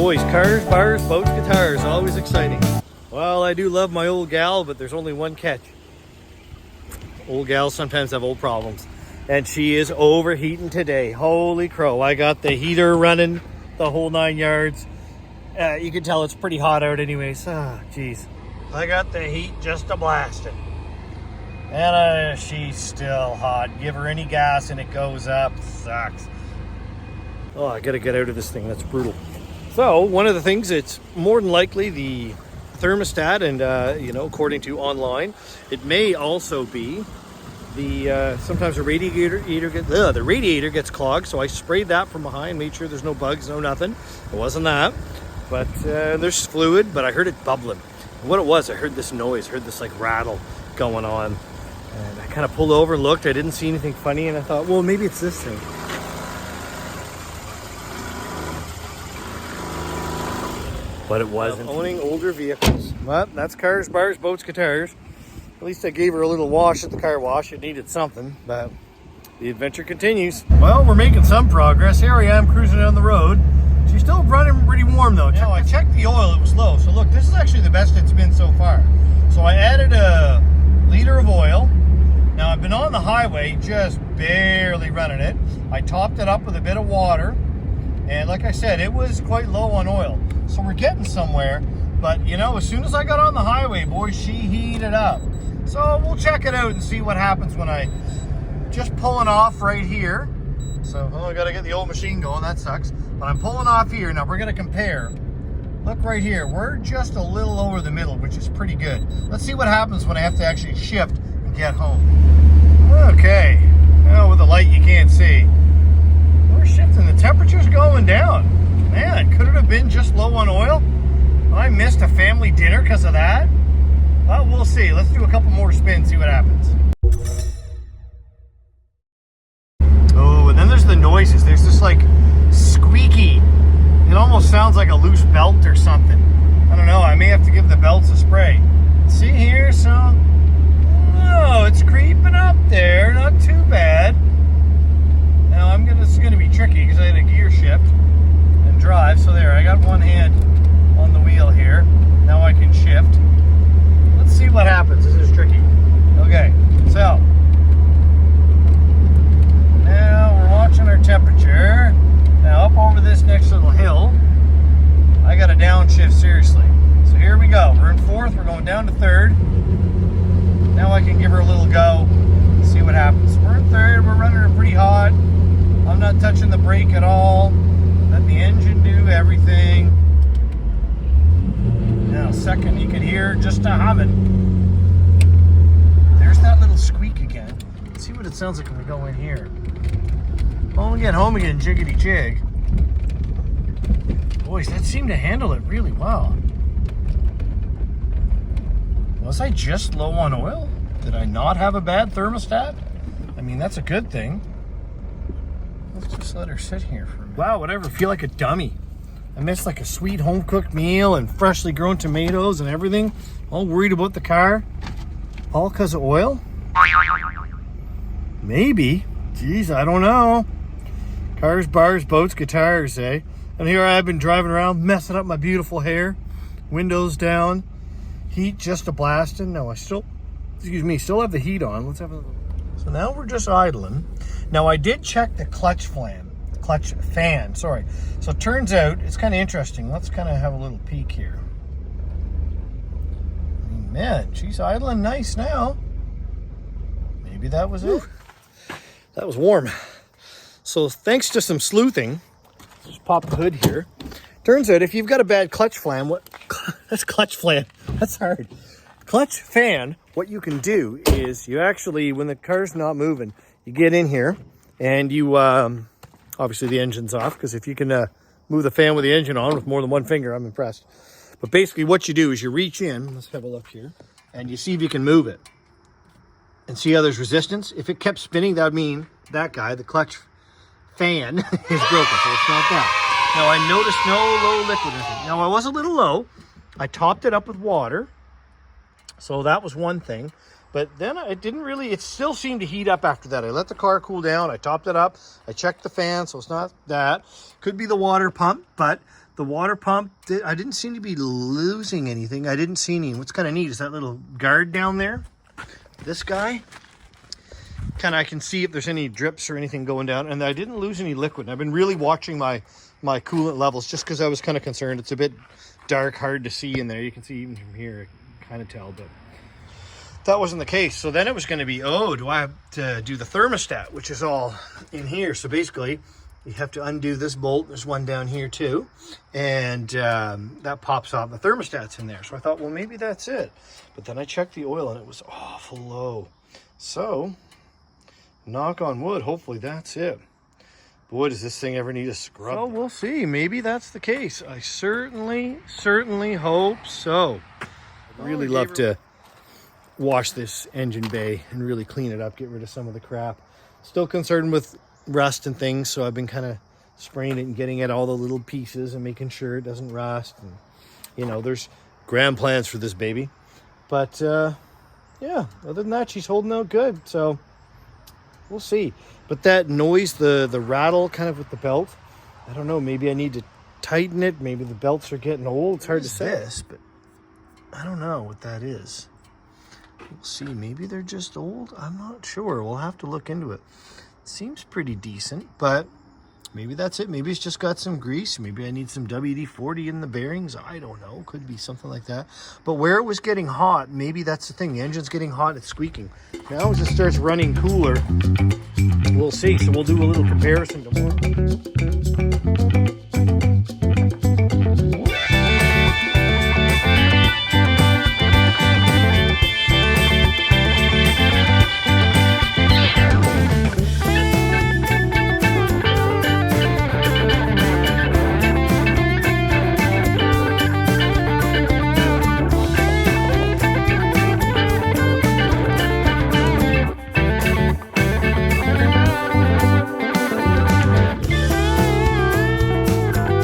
Boys, cars, bars, boats, guitars, always exciting. Well, I do love my old gal, but there's only one catch. Old gals sometimes have old problems. And she is overheating today. Holy crow, I got the heater running the whole 9 yards. You can tell it's pretty hot out anyways. Ah, geez. I got the heat just a blasting. And she's still hot. Give her any gas and it goes up. Sucks. Oh, I gotta get out of this thing. That's brutal. So, one of the things, it's more than likely the thermostat, and you know, according to online, it may also be the sometimes the radiator gets clogged. So I sprayed that from behind, made sure there's no bugs, no nothing. It wasn't that, but there's fluid. But I heard it bubbling. And what it was, I heard this noise, heard this like rattle going on, and I kind of pulled over and looked. I didn't see anything funny, and I thought, well, maybe it's this thing. But it wasn't. Owning older vehicles. Well, that's cars, bars, boats, guitars. At least I gave her a little wash at the car wash. It needed something, but the adventure continues. Well, we're making some progress. Here I am cruising down the road. She's still running pretty warm though. Now I checked the oil, it was low. So look, this is actually the best it's been so far. So I added a liter of oil. Now I've been on the highway, just barely running it. I topped it up with a bit of water. And like I said, it was quite low on oil. So we're getting somewhere. But, you know, as soon as I got on the highway, boy, she heated up. So we'll check it out and see what happens when I just pulling off right here. So, I got to get the old machine going. That sucks. But I'm pulling off here. Now, we're going to compare. Look right here. We're just a little over the middle, which is pretty good. Let's see what happens when I have to actually shift and get home. Okay. Now, with the light, you can't see. Shifting, the temperature's going down. Man, could it have been just low on oil? I missed a family dinner because of that. Well, we'll see. Let's do a couple more spins, see what happens. Oh, and then there's the noises. There's this like squeaky. It almost sounds like a loose belt or something. I don't know. I may have to give the belts a spray. See here, so oh, it's creeping up there. Not too bad. Now this is gonna be tricky because I had a gear shift and drive. So there, I got one hand on the wheel here. Now I can shift. Let's see what happens. This is tricky. Okay, so now we're watching our temperature. Now up over this next little hill, I got a downshift seriously. So here we go. We're in fourth, we're going down to third. Now I can give her a little go, see what happens. We're in third, we're running her pretty hot. I'm not touching the brake at all. Let the engine do everything. Now, second, you can hear just a humming. There's that little squeak again. Let's see what it sounds like when we go in here. Oh, we get home again, jiggity jig. Boys, that seemed to handle it really well. Was I just low on oil? Did I not have a bad thermostat? I mean, that's a good thing. Let's just let her sit here for a minute. Wow, whatever, feel like a dummy. I missed like a sweet home-cooked meal and freshly grown tomatoes and everything. All worried about the car. All because of oil? Maybe. Geez, I don't know. Cars, bars, boats, guitars, eh? And here I've been driving around, messing up my beautiful hair. Windows down. Heat just a blasting. No, I still have the heat on. Let's have a... So now we're just idling. Now I did check the clutch fan, sorry. So it turns out, it's kind of interesting. Let's kind of have a little peek here. I mean, man, she's idling nice now. Maybe that was it. That was warm. So thanks to some sleuthing, just pop the hood here. Turns out if you've got a bad clutch fan, that's hard. Clutch fan, what you can do is you actually, when the car's not moving, you get in here and you, obviously the engine's off, because if you can move the fan with the engine on with more than one finger, I'm impressed. But basically what you do is you reach in, let's have a look here, and you see if you can move it. And see how there's resistance? If it kept spinning, that would mean that guy, the clutch fan, is broken, so it's not that. Now I noticed no low liquid in it. Now I was a little low. I topped it up with water. So that was one thing, but then it still seemed to heat up after that. I let the car cool down, I topped it up, I checked the fan, so it's not that. Could be the water pump, but The water pump, I didn't seem to be losing anything. I didn't see any. What's kind of neat is that little guard down there. This guy, I can see if there's any drips or anything going down. And I didn't lose any liquid. I've been really watching my coolant levels just because I was kind of concerned. It's a bit dark, hard to see in there. You can see even from here, kind of tell, but that wasn't the case. So then it was going to be, do I have to do the thermostat, which is all in here. So basically, you have to undo this bolt. There's one down here too. And that pops off. The thermostat's in there. So I thought, well, maybe that's it. But then I checked the oil and it was awful low. So, knock on wood, hopefully that's it. Boy, does this thing ever need a scrub. Oh, we'll see. Maybe that's the case. I certainly hope so. I'd really love to wash this engine bay and really clean it up, get rid of some of the crap. Still concerned with rust and things, so I've been kind of spraying it and getting at all the little pieces and making sure it doesn't rust. And, you know, there's grand plans for this baby. But, yeah, other than that, she's holding out good. So, we'll see. But that noise, the rattle kind of with the belt, I don't know. Maybe I need to tighten it. Maybe the belts are getting old. It's hard to say. But I don't know what that is. We'll see. Maybe they're just old. I'm not sure. We'll have to look into it. Seems pretty decent, but maybe that's it. Maybe it's just got some grease. Maybe I need some WD-40 in the bearings. I don't know. Could be something like that. But where it was getting hot, maybe that's the thing. The engine's getting hot. It's squeaking. Now as it starts running cooler, we'll see. So we'll do a little comparison tomorrow.